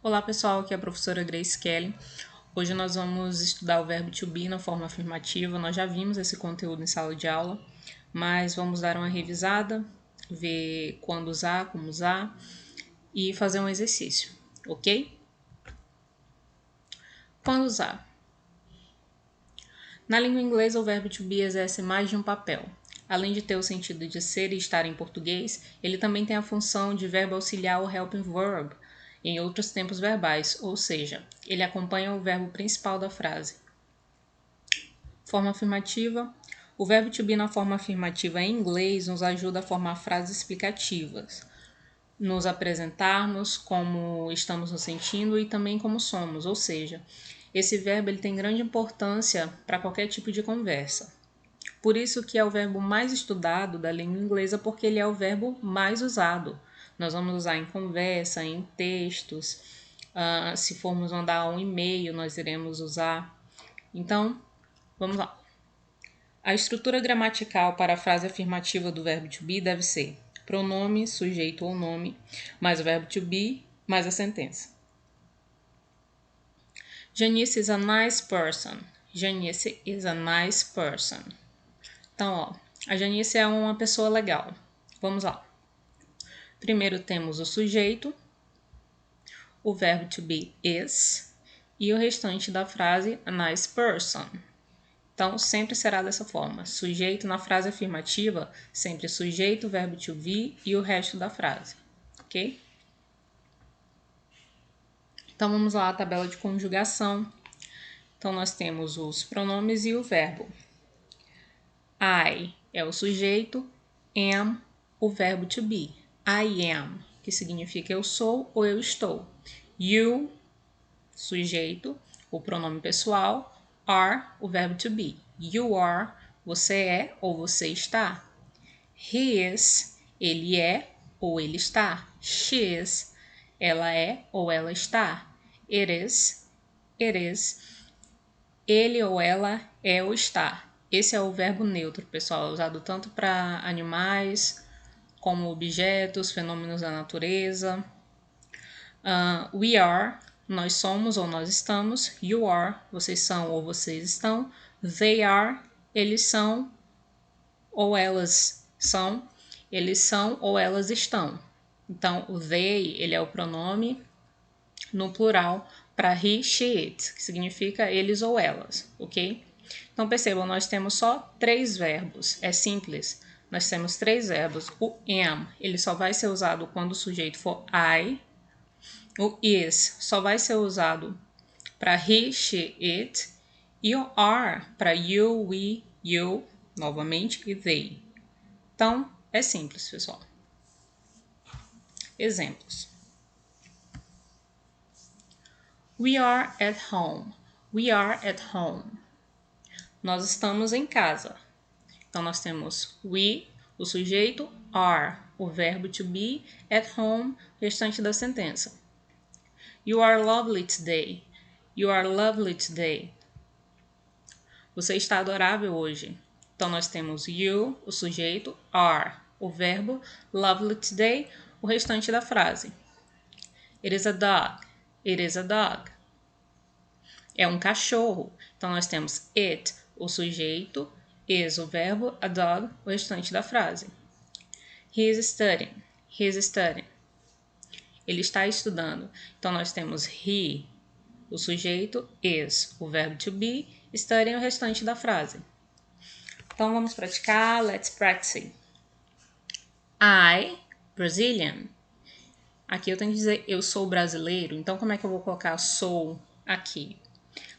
Olá pessoal, aqui é a professora Grace Kelly. Hoje nós vamos estudar o verbo to be na forma afirmativa. Nós já vimos esse conteúdo em sala de aula, mas vamos dar uma revisada, ver quando usar, como usar e fazer um exercício, ok? Quando usar? Na língua inglesa, o verbo to be exerce mais de um papel. Além de ter o sentido de ser e estar em português, ele também tem a função de verbo auxiliar ou helping verb em outros tempos verbais, ou seja, ele acompanha o verbo principal da frase. Forma afirmativa. O verbo to be na forma afirmativa em inglês nos ajuda a formar frases explicativas, nos apresentarmos como estamos nos sentindo e também como somos, ou seja, esse verbo ele tem grande importância para qualquer tipo de conversa. Por isso que é o verbo mais estudado da língua inglesa, porque ele é o verbo mais usado. Nós vamos usar em conversa, em textos, se formos mandar um e-mail, nós iremos usar. Então, vamos lá. A estrutura gramatical para a frase afirmativa do verbo to be deve ser pronome, sujeito ou nome, mais o verbo to be, mais a sentença. Janice is a nice person. Janice is a nice person. Então, ó, a Janice é uma pessoa legal. Vamos lá. Primeiro temos o sujeito, o verbo to be is e o restante da frase a nice person. Então, sempre será dessa forma. Sujeito na frase afirmativa, sempre sujeito, verbo to be e o resto da frase. Ok? Então, vamos lá à tabela de conjugação. Então, nós temos os pronomes e o verbo. I é o sujeito, am, o verbo to be. I am, que significa eu sou ou eu estou. You, sujeito, o pronome pessoal. Are, o verbo to be. You are, você é ou você está. He is, ele é ou ele está. She is, ela é ou ela está. It is, ele ou ela é ou está. Esse é o verbo neutro, pessoal, usado tanto para animais, como objetos, fenômenos da natureza. We are, nós somos ou nós estamos. You are, vocês são ou vocês estão. They are, eles são ou elas são. Eles são ou elas estão. Então, o they, ele é o pronome no plural para he, she, it, que significa eles ou elas, ok? Então, percebam, nós temos só 3 verbos, é simples. Nós temos 3 verbos. O am, ele só vai ser usado quando o sujeito for I. O is só vai ser usado para he, she, it. E o are para you, we, you, novamente, e they. Então, é simples, pessoal. Exemplos. We are at home. We are at home. Nós estamos em casa. Então, nós temos we, o sujeito, are, o verbo to be, at home, restante da sentença. You are lovely today. You are lovely today. Você está adorável hoje. Então, nós temos you, o sujeito, are, o verbo, lovely today, o restante da frase. It is a dog. It is a dog. É um cachorro. Então, nós temos it, o sujeito, is, o verbo, a dog, o restante da frase. He is studying. He is studying. Ele está estudando. Então, nós temos he, o sujeito, is, o verbo to be, studying, o restante da frase. Então, vamos praticar. Let's practice. I, Brazilian. Aqui eu tenho que dizer eu sou brasileiro. Então, como é que eu vou colocar sou aqui?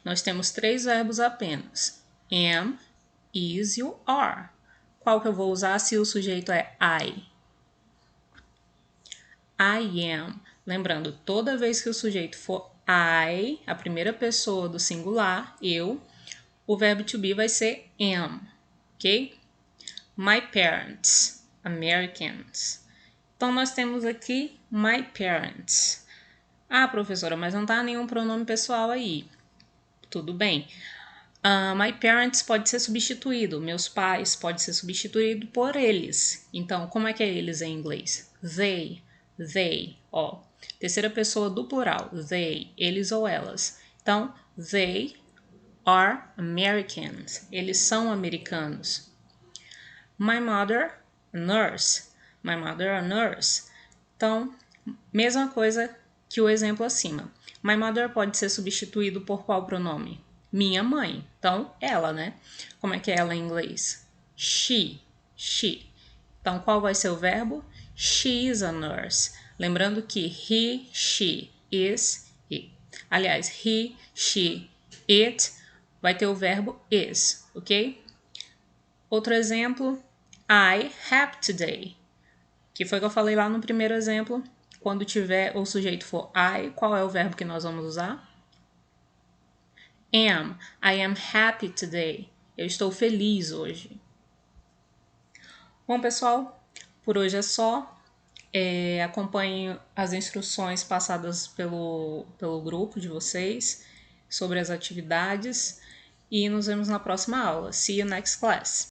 Nós temos 3 verbos apenas. Am, is e o are. Qual que eu vou usar se o sujeito é I? I am. Lembrando, toda vez que o sujeito for I, a primeira pessoa do singular, eu, o verbo to be vai ser am, ok? My parents, Americans. Então, nós temos aqui my parents. Ah, professora, mas não tá nenhum pronome pessoal aí. Tudo bem. My parents pode ser substituído. Meus pais pode ser substituído por eles. Então, como é que é eles em inglês? They, ó. Terceira pessoa do plural, they, eles ou elas. Então, they are Americans. Eles são americanos. My mother, a nurse. My mother, a nurse. Então, mesma coisa que o exemplo acima. My mother pode ser substituído por qual pronome? Minha mãe. Então, ela, né? Como é que é ela em inglês? She. She. Então, qual vai ser o verbo? She is a nurse. Lembrando que he, she, is, he. Aliás, he, she, it vai ter o verbo is, ok? Outro exemplo, I have today. Que foi o que eu falei lá no primeiro exemplo. Quando tiver o sujeito for I, qual é o verbo que nós vamos usar? Am. I am happy today. Eu estou feliz hoje. Bom, pessoal, por hoje é só. Acompanhe as instruções passadas pelo grupo de vocês sobre as atividades e nos vemos na próxima aula. See you next class!